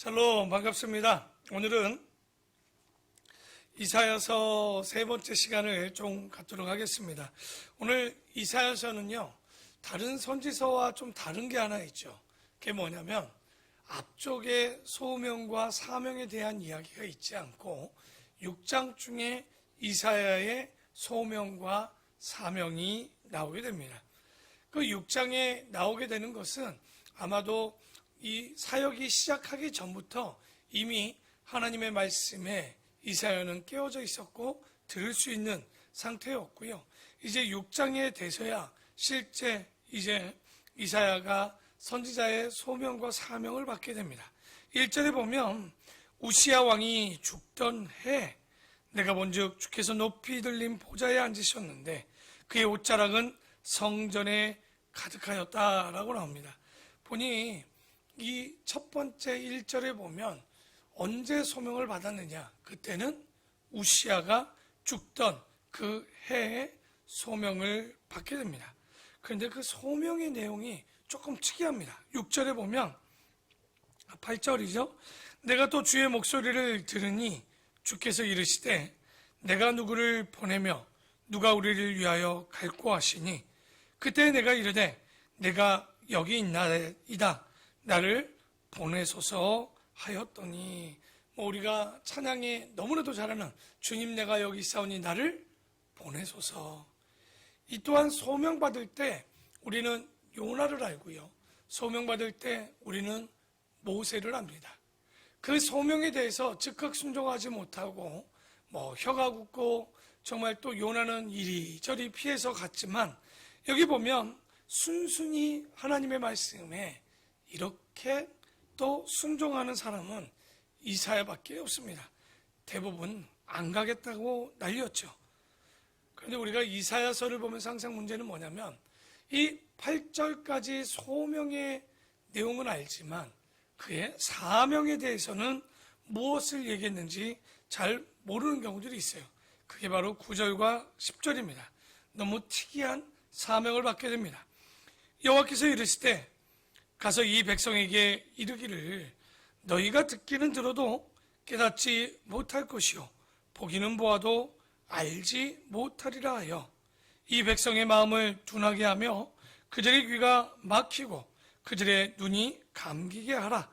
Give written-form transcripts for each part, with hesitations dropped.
샬롬, 반갑습니다. 오늘은 이사야서 세 번째 시간을 좀 갖도록 하겠습니다. 오늘 이사야서는요, 다른 선지서와 좀 다른 게 하나 있죠. 그게 뭐냐면 앞쪽에 소명과 사명에 대한 이야기가 있지 않고 6장 중에 이사야의 소명과 사명이 나오게 됩니다. 그 6장에 나오게 되는 것은 아마도 이 사역이 시작하기 전부터 이미 하나님의 말씀에 이사야는 깨어져 있었고 들을 수 있는 상태였고요. 이제 6장에 돼서야 실제 이제 이사야가 선지자의 소명과 사명을 받게 됩니다. 1절에 보면 우시야 왕이 죽던 해 내가 본즉 주께서 높이 들린 보좌에 앉으셨는데 그의 옷자락은 성전에 가득하였다라고 나옵니다. 보니 이 첫 번째 1절에 보면 언제 소명을 받았느냐? 그때는 우시야가 죽던 그 해에 소명을 받게 됩니다. 그런데 그 소명의 내용이 조금 특이합니다. 6절에 보면 8절이죠. 내가 또 주의 목소리를 들으니 주께서 이르시되 내가 누구를 보내며 누가 우리를 위하여 갈고 하시니 그때 내가 이르되 내가 여기 있나이다 나를 보내소서 하였더니 우리가 찬양에 너무나도 잘하는 주님 내가 여기 있사오니 나를 보내소서. 이 또한 소명받을 때 우리는 요나를 알고요, 소명받을 때 우리는 모세를 압니다. 그 소명에 대해서 즉각 순종하지 못하고 혀가 굳고 정말 또 요나는 이리저리 피해서 갔지만 여기 보면 순순히 하나님의 말씀에 이렇게 또 순종하는 사람은 이사야밖에 없습니다. 대부분 안 가겠다고 난리였죠. 그런데 우리가 이사야서를 보면서 항상 문제는 뭐냐면 이 8절까지 소명의 내용은 알지만 그의 사명에 대해서는 무엇을 얘기했는지 잘 모르는 경우들이 있어요. 그게 바로 9절과 10절입니다. 너무 특이한 사명을 받게 됩니다. 여호와께서 이르시되 가서 이 백성에게 이르기를 너희가 듣기는 들어도 깨닫지 못할 것이요 보기는 보아도 알지 못하리라 하여 이 백성의 마음을 둔하게 하며 그들의 귀가 막히고 그들의 눈이 감기게 하라.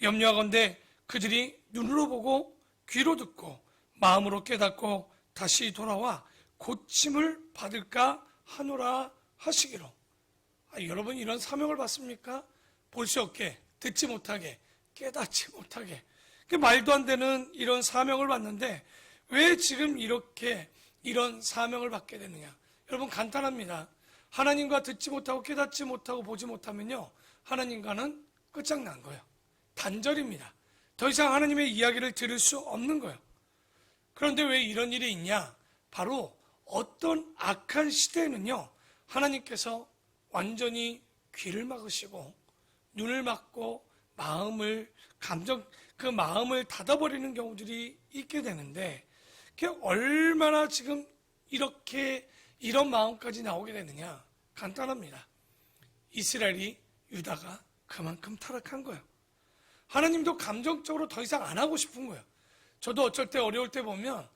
염려하건대 그들이 눈으로 보고 귀로 듣고 마음으로 깨닫고 다시 돌아와 고침을 받을까 하노라 하시기로. 여러분 이런 사명을 받습니까? 볼 수 없게, 듣지 못하게, 깨닫지 못하게. 말도 안 되는 이런 사명을 받는데 왜 지금 이렇게 이런 사명을 받게 되느냐? 여러분 간단합니다. 하나님과 듣지 못하고 깨닫지 못하고 보지 못하면요, 하나님과는 끝장난 거예요. 단절입니다. 더 이상 하나님의 이야기를 들을 수 없는 거예요. 그런데 왜 이런 일이 있냐? 바로 어떤 악한 시대에는요, 하나님께서 완전히 귀를 막으시고 눈을 막고 그 마음을 닫아버리는 경우들이 있게 되는데 그게 얼마나 지금 이런 마음까지 나오게 되느냐? 간단합니다. 이스라엘이 유다가 그만큼 타락한 거예요. 하나님도 감정적으로 더 이상 안 하고 싶은 거예요. 저도 어쩔 때 어려울 때 보면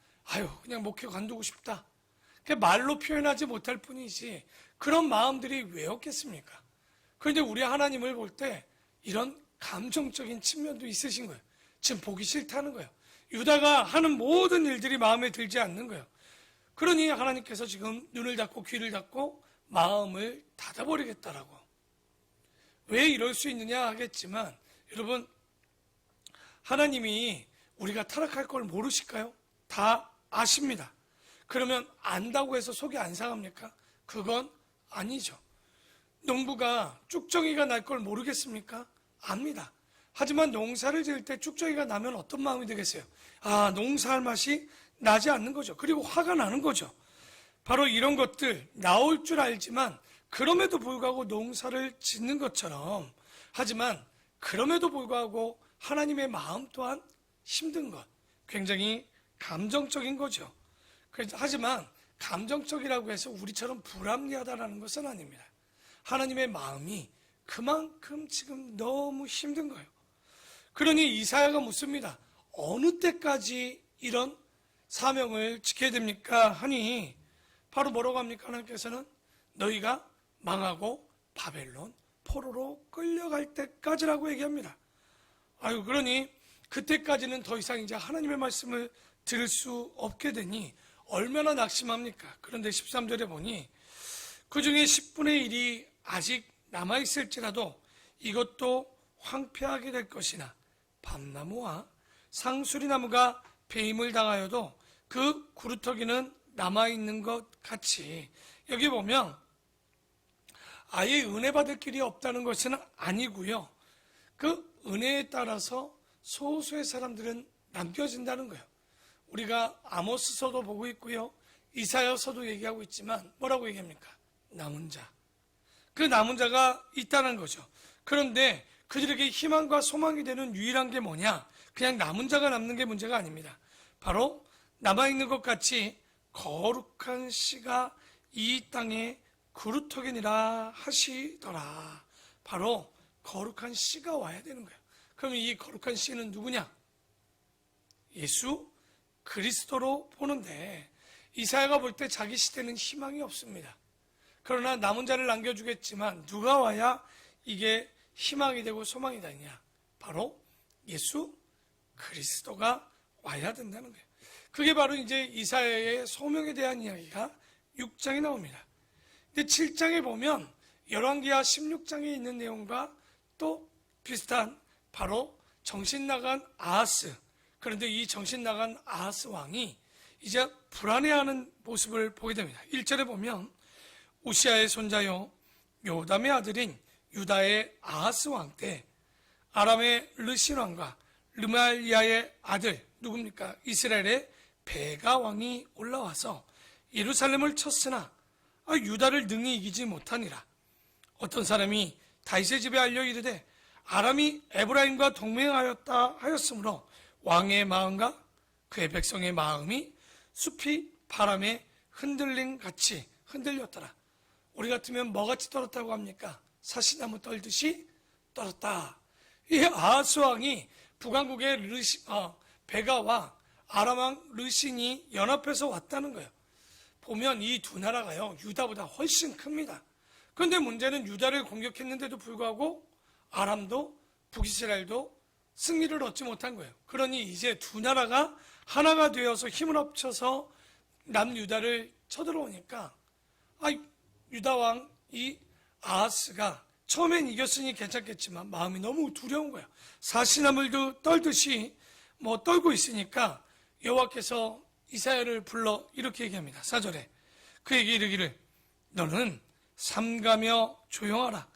그냥 목회 관두고 싶다. 말로 표현하지 못할 뿐이지 그런 마음들이 왜 없겠습니까? 그런데 우리 하나님을 볼 때 이런 감정적인 측면도 있으신 거예요. 지금 보기 싫다는 거예요. 유다가 하는 모든 일들이 마음에 들지 않는 거예요. 그러니 하나님께서 지금 눈을 닫고 귀를 닫고 마음을 닫아버리겠다라고. 왜 이럴 수 있느냐 하겠지만 여러분, 하나님이 우리가 타락할 걸 모르실까요? 다 아십니다. 그러면 안다고 해서 속이 안 상합니까? 그건 아니죠. 농부가 쭉정이가 날 걸 모르겠습니까? 압니다. 하지만 농사를 지을 때 쭉정이가 나면 어떤 마음이 되겠어요? 농사할 맛이 나지 않는 거죠. 그리고 화가 나는 거죠. 바로 이런 것들 나올 줄 알지만 그럼에도 불구하고 농사를 짓는 것처럼, 하지만 그럼에도 불구하고 하나님의 마음 또한 힘든 것, 굉장히 감정적인 거죠. 하지만 감정적이라고 해서 우리처럼 불합리하다는 것은 아닙니다. 하나님의 마음이 그만큼 지금 너무 힘든 거예요. 그러니 이사야가 묻습니다. 어느 때까지 이런 사명을 지켜야 됩니까? 하니 바로 뭐라고 합니까? 하나님께서는 너희가 망하고 바벨론 포로로 끌려갈 때까지라고 얘기합니다. 아유, 그러니 그때까지는 더 이상 이제 하나님의 말씀을 들을 수 없게 되니 얼마나 낙심합니까? 그런데 13절에 보니 그 중에 10분의 1이 아직 남아있을지라도 이것도 황폐하게 될 것이나 밤나무와 상수리나무가 배임을 당하여도 그 구루터기는 남아있는 것 같이, 여기 보면 아예 은혜 받을 길이 없다는 것은 아니고요. 그 은혜에 따라서 소수의 사람들은 남겨진다는 거예요. 우리가 아모스서도 보고 있고요. 이사야서도 얘기하고 있지만 뭐라고 얘기합니까? 남은 자. 그 남은 자가 있다는 거죠. 그런데 그들에게 희망과 소망이 되는 유일한 게 뭐냐? 그냥 남은 자가 남는 게 문제가 아닙니다. 바로 남아있는 것 같이 거룩한 씨가 이 땅에 그루터기니라 하시더라. 바로 거룩한 씨가 와야 되는 거예요. 그럼 이 거룩한 씨는 누구냐? 예수 그리스도로 보는데 이사야가 볼 때 자기 시대는 희망이 없습니다. 그러나 남은 자를 남겨주겠지만 누가 와야 이게 희망이 되고 소망이 되냐? 바로 예수 그리스도가 와야 된다는 거예요. 그게 바로 이제 이사야의 소명에 대한 이야기가 6장에 나옵니다. 근데 7장에 보면 열왕기하 16장에 있는 내용과 또 비슷한 바로 정신 나간 아하스. 그런데 이 정신 나간 아하스 왕이 이제 불안해하는 모습을 보게 됩니다. 1절에 보면 우시아의 손자요 요담의 아들인 유다의 아하스 왕 때 아람의 르신 왕과 르말리아의 아들 누굽니까? 이스라엘의 베가 왕이 올라와서 예루살렘을 쳤으나 유다를 능히 이기지 못하니라. 어떤 사람이 다윗의 집에 알려 이르되 아람이 에브라임과 동맹하였다 하였으므로 왕의 마음과 그의 백성의 마음이 숲이 바람에 흔들림 같이 흔들렸더라. 우리 같으면 뭐같이 떨었다고 합니까? 사시나무 떨듯이 떨었다. 이 아하스 왕이 북왕국의 베가와 아람왕 르신이 연합해서 왔다는 거예요. 보면 이 두 나라가요 유다보다 훨씬 큽니다. 그런데 문제는 유다를 공격했는데도 불구하고 아람도 북이스라엘도 승리를 얻지 못한 거예요. 그러니 이제 두 나라가 하나가 되어서 힘을 합쳐서 남유다를 쳐들어오니까 유다왕 이 아하스가 처음엔 이겼으니 괜찮겠지만 마음이 너무 두려운 거예요. 사시나물도 떨듯이 떨고 있으니까 여호와께서 이사야를 불러 이렇게 얘기합니다. 4절에 그에게 이르기를 너는 삼가며 조용하라.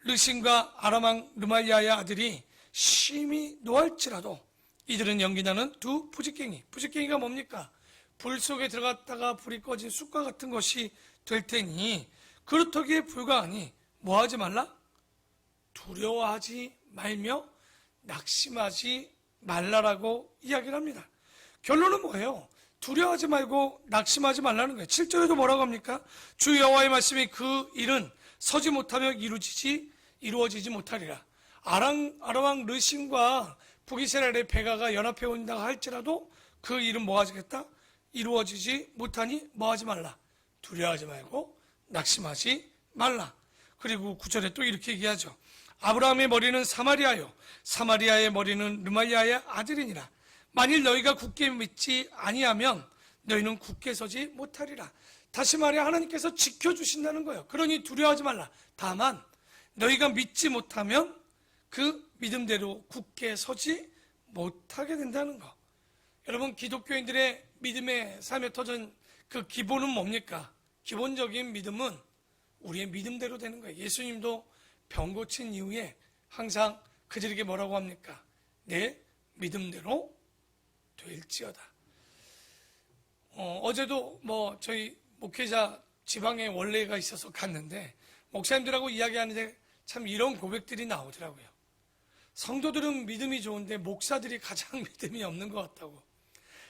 르신과 아람왕 르말리아의 아들이 심히 노할지라도 이들은 연기나는 두 부직갱이. 부직갱이가 뭡니까? 불 속에 들어갔다가 불이 꺼진 쑥과 같은 것이 될 테니 그루터기에 불과하니 뭐하지 말라? 두려워하지 말며 낙심하지 말라라고 이야기를 합니다. 결론은 뭐예요? 두려워하지 말고 낙심하지 말라는 거예요. 7절에도 뭐라고 합니까? 주 여호와의 말씀이 그 일은 서지 못하며 이루어지지 못하리라. 아람왕 르신과 북이스라엘의 베가가 연합해 온다 할지라도 그 일은 뭐하겠다? 이루어지지 못하니 뭐하지 말라? 두려워하지 말고 낙심하지 말라. 그리고 9절에 또 이렇게 얘기하죠. 아브라함의 머리는 사마리아요 사마리아의 머리는 르말리아의 아들이니라. 만일 너희가 굳게 믿지 아니하면 너희는 굳게 서지 못하리라. 다시 말해 하나님께서 지켜주신다는 거예요. 그러니 두려워하지 말라. 다만 너희가 믿지 못하면 그 믿음대로 굳게 서지 못하게 된다는 거. 여러분, 기독교인들의 믿음의 삶에 터진 그 기본은 뭡니까? 기본적인 믿음은 우리의 믿음대로 되는 거예요. 예수님도 병 고친 이후에 항상 그들에게 뭐라고 합니까? 내 믿음대로 될지어다. 어제도 저희 목회자 지방에 원래가 있어서 갔는데 목사님들하고 이야기하는데 참 이런 고백들이 나오더라고요. 성도들은 믿음이 좋은데 목사들이 가장 믿음이 없는 것 같다고.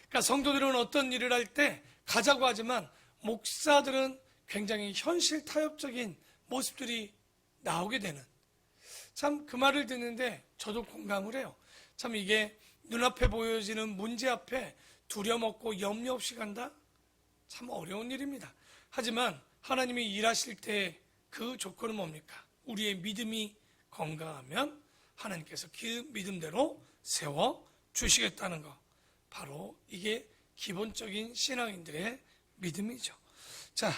그러니까 성도들은 어떤 일을 할 때 가자고 하지만 목사들은 굉장히 현실 타협적인 모습들이 나오게 되는. 참 그 말을 듣는데 저도 공감을 해요. 참 이게 눈앞에 보여지는 문제 앞에 두려먹고 염려 없이 간다? 참 어려운 일입니다. 하지만 하나님이 일하실 때 그 조건은 뭡니까? 우리의 믿음이 건강하면 하나님께서 그 믿음대로 세워 주시겠다는 것. 바로 이게 기본적인 신앙인들의 믿음이죠. 자,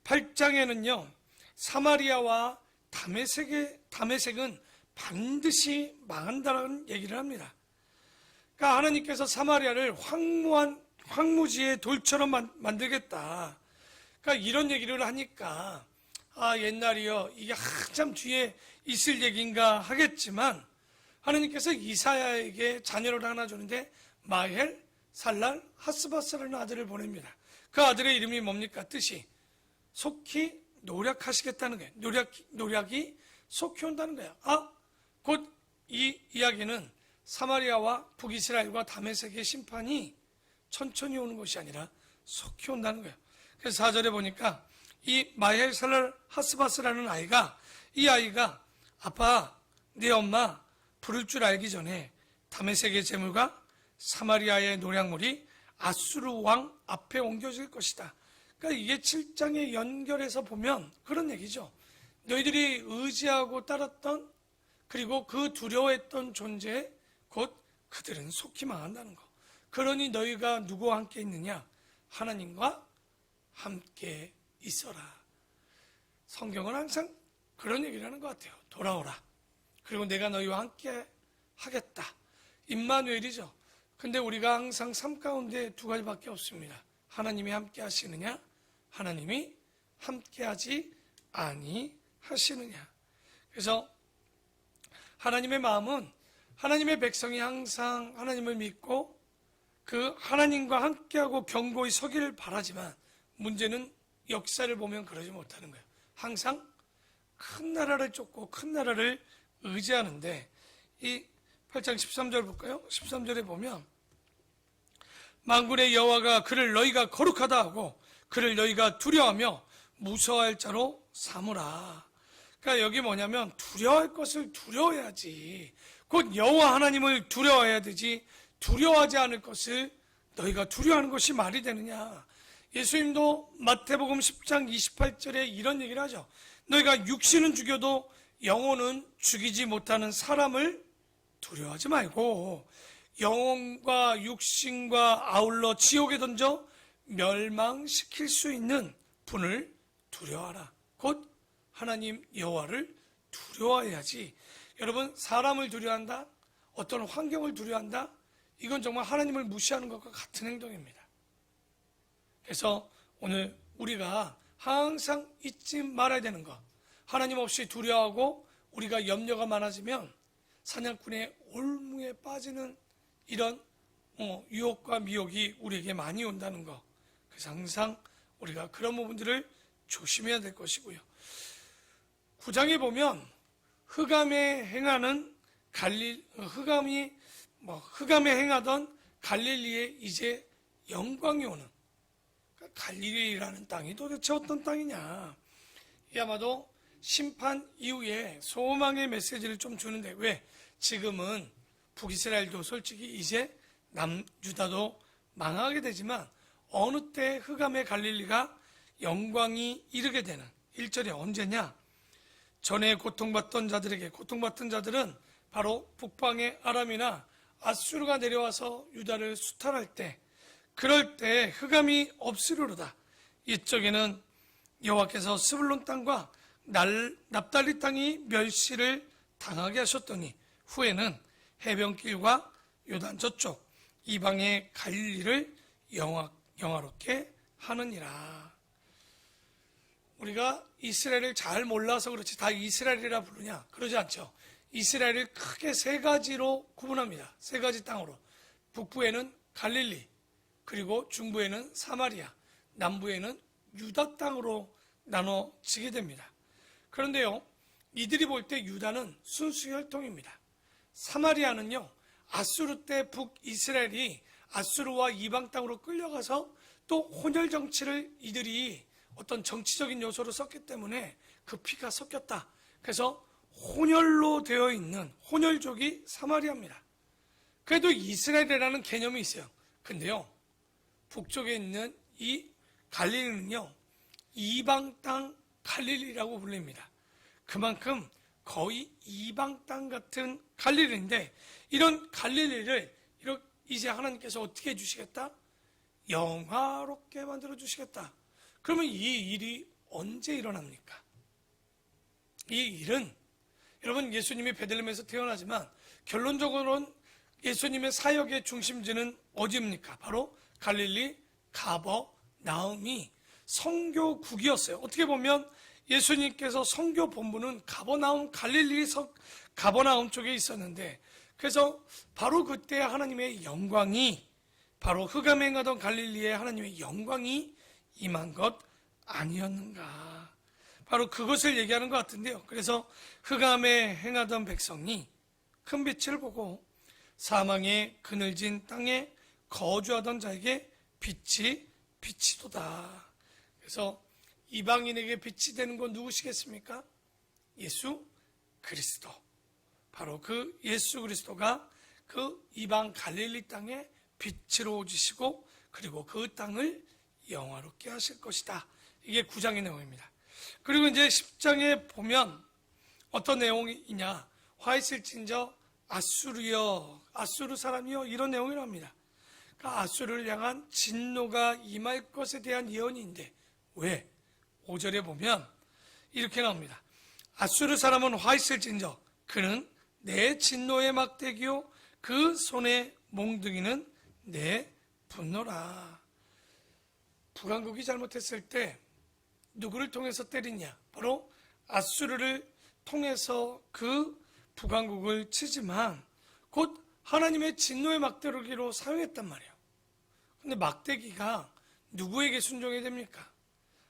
8장에는요, 사마리아와 다메섹은 반드시 망한다는 얘기를 합니다. 그러니까 하나님께서 사마리아를 황무지의 돌처럼 만들겠다. 그러니까 이런 얘기를 하니까 옛날이요, 이게 한참 뒤에 있을 얘기인가 하겠지만 하나님께서 이사야에게 자녀를 하나 주는데 마헬, 살랄, 하스바스라는 아들을 보냅니다. 그 아들의 이름이 뭡니까? 뜻이 속히 노력하시겠다는 거예요. 노력이 속히 온다는 거예요. 곧 이 이야기는 사마리아와 북이스라엘과 다메섹의 심판이 천천히 오는 것이 아니라 속히 온다는 거예요. 그래서 4절에 보니까 이 마헬, 살랄, 하스바스라는 이 아이가 아빠, 네 엄마 부를 줄 알기 전에 다메섹의 재물과 사마리아의 노략물이 아수르 왕 앞에 옮겨질 것이다. 그러니까 이게 7장에 연결해서 보면 그런 얘기죠. 너희들이 의지하고 따랐던 그리고 그 두려워했던 존재 곧 그들은 속히 망한다는 거. 그러니 너희가 누구와 함께 있느냐? 하나님과 함께 있어라. 성경은 항상 그런 얘기를 하는 것 같아요. 돌아오라. 그리고 내가 너희와 함께 하겠다. 임마누엘이죠. 근데 우리가 항상 삶 가운데 두 가지밖에 없습니다. 하나님이 함께 하시느냐? 하나님이 함께 하지 아니하시느냐? 그래서 하나님의 마음은 하나님의 백성이 항상 하나님을 믿고 그 하나님과 함께하고 견고히 서기를 바라지만 문제는 역사를 보면 그러지 못하는 거예요. 항상 큰 나라를 쫓고 큰 나라를 의지하는데 이 8장 13절 볼까요? 13절에 보면 만군의 여호와가 그를 너희가 거룩하다 하고 그를 너희가 두려워하며 무서워할 자로 삼으라. 그러니까 여기 뭐냐면 두려워할 것을 두려워해야지. 곧 여호와 하나님을 두려워해야 되지. 두려워하지 않을 것을 너희가 두려워하는 것이 말이 되느냐. 예수님도 마태복음 10장 28절에 이런 얘기를 하죠. 너희가 육신은 죽여도 영혼은 죽이지 못하는 사람을 두려워하지 말고 영혼과 육신과 아울러 지옥에 던져 멸망시킬 수 있는 분을 두려워하라. 곧 하나님 여호와를 두려워해야지. 여러분, 사람을 두려워한다? 어떤 환경을 두려워한다? 이건 정말 하나님을 무시하는 것과 같은 행동입니다. 그래서 오늘 우리가 항상 잊지 말아야 되는 것, 하나님 없이 두려워하고 우리가 염려가 많아지면 사냥꾼의 올무에 빠지는 이런 유혹과 미혹이 우리에게 많이 온다는 것. 그래서 항상 우리가 그런 부분들을 조심해야 될 것이고요. 9장에 보면 흑암에 행하던 갈릴리에 이제 영광이 오는, 갈릴리라는 땅이 도대체 어떤 땅이냐. 이 아마도 심판 이후에 소망의 메시지를 좀 주는데, 왜? 지금은 북이스라엘도 솔직히 이제 남유다도 망하게 되지만 어느 때 흑암의 갈릴리가 영광이 이르게 되는 1절에 언제냐? 전에 고통받던 자들은 바로 북방의 아람이나 아수르가 내려와서 유다를 수탈할 때, 그럴 때 흑암이 없으리로다. 이쪽에는 여호와께서 스불론 땅과 납달리 땅이 멸시를 당하게 하셨더니 후에는 해변길과 요단 저쪽 이방의 갈릴리를 영화롭게 하느니라. 우리가 이스라엘을 잘 몰라서 그렇지 다 이스라엘이라 부르냐? 그러지 않죠. 이스라엘을 크게 세 가지로 구분합니다. 세 가지 땅으로. 북부에는 갈릴리, 그리고 중부에는 사마리아, 남부에는 유다 땅으로 나눠지게 됩니다. 그런데요, 이들이 볼 때 유다는 순수 혈통입니다. 사마리아는요, 아수르 때 북이스라엘이 아수르와 이방 땅으로 끌려가서 또 혼혈 정치를 이들이 어떤 정치적인 요소로 썼기 때문에 그 피가 섞였다. 그래서 혼혈로 되어 있는 혼혈족이 사마리아입니다. 그래도 이스라엘이라는 개념이 있어요. 근데요, 북쪽에 있는 이 갈릴리는요, 이방 땅 갈릴리라고 불립니다. 그만큼 거의 이방 땅 같은 갈릴리인데, 이런 갈릴리를 이제 하나님께서 어떻게 해주시겠다? 영화롭게 만들어 주시겠다. 그러면 이 일이 언제 일어납니까? 이 일은 여러분, 예수님이 베들레헴에서 태어나지만 결론적으로는 예수님의 사역의 중심지는 어디입니까? 바로 갈릴리 가버나움이 선교국이었어요. 어떻게 보면 예수님께서 선교 본부는 가버나움, 갈릴리 가버나움 쪽에 있었는데, 그래서 바로 그때 하나님의 영광이, 바로 흑암에 행하던 갈릴리에 하나님의 영광이 임한 것 아니었는가. 바로 그것을 얘기하는 것 같은데요. 그래서 흑암에 행하던 백성이 큰 빛을 보고 사망의 그늘진 땅에 거주하던 자에게 빛이 비치도다. 그래서 이방인에게 빛이 되는 건 누구시겠습니까? 예수 그리스도. 바로 그 예수 그리스도가 그 이방 갈릴리 땅에 빛으로 오시고, 그리고 그 땅을 영화롭게 하실 것이다. 이게 9장의 내용입니다. 그리고 이제 10장에 보면 어떤 내용이냐, 화 있을진저 아수르여, 아수르 사람이여, 이런 내용이 나옵니다. 그러니까 아수르를 향한 진노가 임할 것에 대한 예언인데, 왜? 5절에 보면 이렇게 나옵니다. 아수르 사람은 화 있을진저 그는 내 진노의 막대기요 그 손의 몽둥이는 내 분노라. 북왕국이 잘못했을 때 누구를 통해서 때리냐? 바로 아수르를 통해서 그 북왕국을 치지만 곧 하나님의 진노의 막대기로 사용했단 말이에요. 근데 막대기가 누구에게 순종해야 됩니까?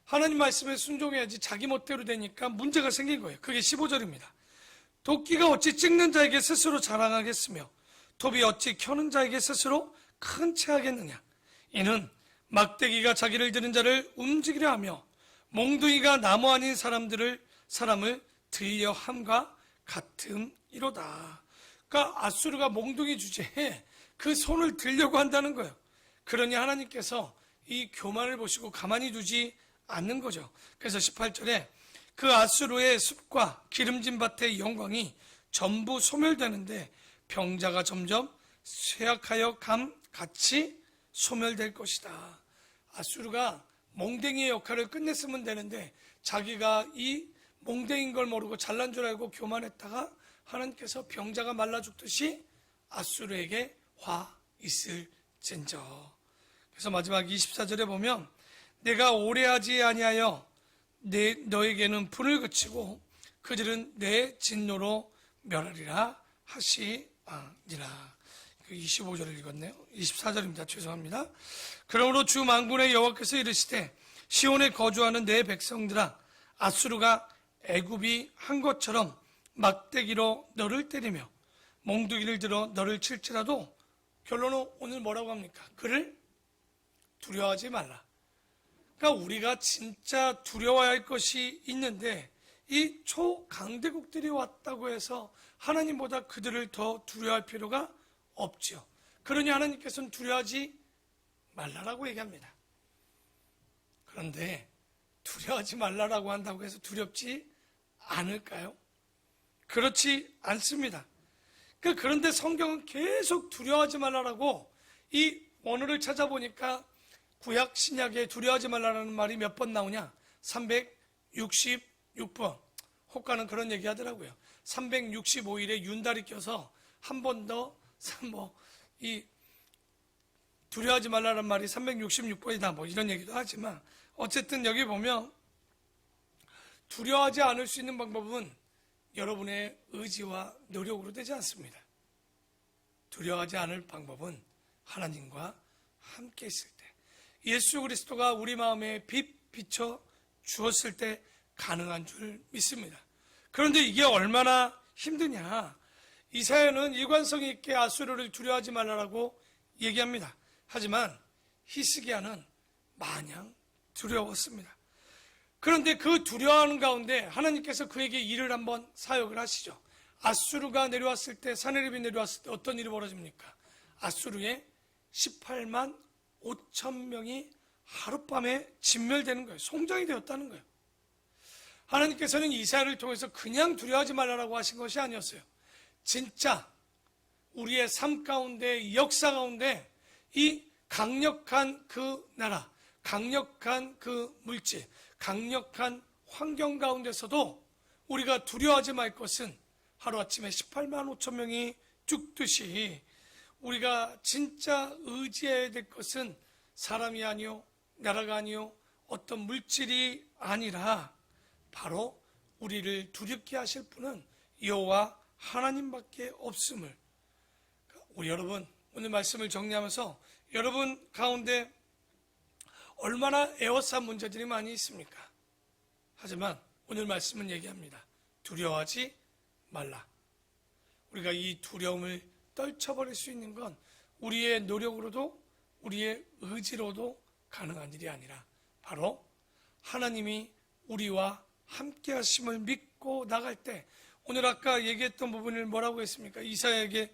하나님 말씀에 순종해야지 자기 멋대로 되니까 문제가 생긴 거예요. 그게 15절입니다. 도끼가 어찌 찍는 자에게 스스로 자랑하겠으며 톱이 어찌 켜는 자에게 스스로 큰 체하겠느냐. 이는 막대기가 자기를 드는 자를 움직이려 하며 몽둥이가 나무 아닌 사람을 들려 함과 같음이로다. 그러니까 아수르가 몽둥이 주제에 그 손을 들려고 한다는 거예요. 그러니 하나님께서 이 교만을 보시고 가만히 두지 않는 거죠. 그래서 18절에 그 아수르의 숲과 기름진 밭의 영광이 전부 소멸되는데 병자가 점점 쇠약하여 같이 소멸될 것이다. 아수르가 몽댕이의 역할을 끝냈으면 되는데 자기가 이 몽댕이인 걸 모르고 잘난 줄 알고 교만했다가 하나님께서 병자가 말라 죽듯이 아수르에게 화 있을진저. 그래서 마지막 24절에 보면 내가 오래 하지 아니하여 너에게는 불을 그치고 그들은 내 진노로 멸하리라 하시니라. 25절을 읽었네요. 24절입니다. 죄송합니다. 그러므로 주 만군의 여호와께서 이르시되 시온에 거주하는 내 백성들아, 아수르가 애굽이 한 것처럼 막대기로 너를 때리며 몽둥이를 들어 너를 칠지라도, 결론은 오늘 뭐라고 합니까? 그를 두려워하지 말라. 그러니까 우리가 진짜 두려워야 할 것이 있는데 이 초강대국들이 왔다고 해서 하나님보다 그들을 더 두려워할 필요가 없죠. 그러니 하나님께서는 두려워하지 말라라고 얘기합니다. 그런데 두려워하지 말라라고 한다고 해서 두렵지 않을까요? 그렇지 않습니다. 그런데 성경은 계속 두려워하지 말라라고, 이 원어를 찾아보니까 구약 신약에 두려워하지 말라는 말이 몇 번 나오냐? 366번. 혹가는 그런 얘기 하더라고요. 365일에 윤달이 껴서 한 번 더 이 두려워하지 말라는 말이 366번이다 뭐 이런 얘기도 하지만, 어쨌든 여기 보면 두려워하지 않을 수 있는 방법은 여러분의 의지와 노력으로 되지 않습니다. 두려워하지 않을 방법은 하나님과 함께 있을 때, 예수 그리스도가 우리 마음에 비춰 주었을 때 가능한 줄 믿습니다. 그런데 이게 얼마나 힘드냐. 이사야는 일관성 있게 아수르를 두려워하지 말라라고 얘기합니다. 하지만 히스기야는 마냥 두려웠습니다. 그런데 그 두려워하는 가운데 하나님께서 그에게 일을 한번 사역을 하시죠. 아수르가 내려왔을 때, 사네립이 내려왔을 때 어떤 일이 벌어집니까? 아수르의 18만 5천 명이 하룻밤에 진멸되는 거예요. 송장이 되었다는 거예요. 하나님께서는 이사야를 통해서 그냥 두려워하지 말라고 하신 것이 아니었어요. 진짜 우리의 삶 가운데, 역사 가운데 이 강력한 그 나라, 강력한 그 물질, 강력한 환경 가운데서도 우리가 두려워하지 말 것은 하루아침에 18만 5천 명이 죽듯이 우리가 진짜 의지해야 될 것은 사람이 아니요, 나라가 아니요, 어떤 물질이 아니라 바로 우리를 두렵게 하실 분은 여호와 하나님밖에 없음을, 우리 여러분 오늘 말씀을 정리하면서 여러분 가운데 얼마나 에워싼 문제들이 많이 있습니까? 하지만 오늘 말씀은 얘기합니다. 두려워하지 말라. 우리가 이 두려움을 떨쳐버릴 수 있는 건 우리의 노력으로도 우리의 의지로도 가능한 일이 아니라 바로 하나님이 우리와 함께 하심을 믿고 나갈 때, 오늘 아까 얘기했던 부분을 뭐라고 했습니까? 이사야에게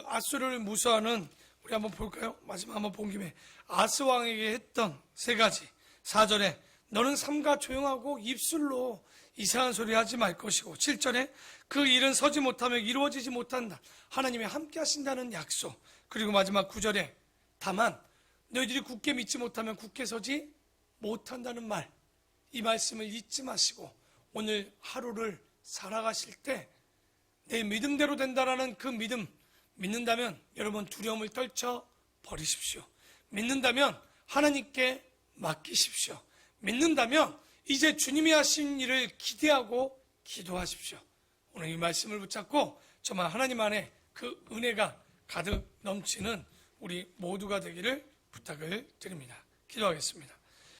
아수르를 무서워하는, 우리 한번 볼까요? 마지막 한번 본 김에 아스 왕에게 했던 세 가지. 4절에 너는 삼가 조용하고 입술로 이상한 소리 하지 말 것이고, 7절에 그 일은 서지 못하며 이루어지지 못한다. 하나님이 함께 하신다는 약속. 그리고 마지막 9절에 다만 너희들이 굳게 믿지 못하면 굳게 서지 못한다는 말. 이 말씀을 잊지 마시고 오늘 하루를 살아가실 때 내 믿음대로 된다라는 그 믿음, 믿는다면 여러분 두려움을 떨쳐 버리십시오. 믿는다면 하나님께 맡기십시오. 믿는다면 이제 주님이 하신 일을 기대하고 기도하십시오. 오늘 이 말씀을 붙잡고 정말 하나님 안에 그 은혜가 가득 넘치는 우리 모두가 되기를 부탁을 드립니다. 기도하겠습니다.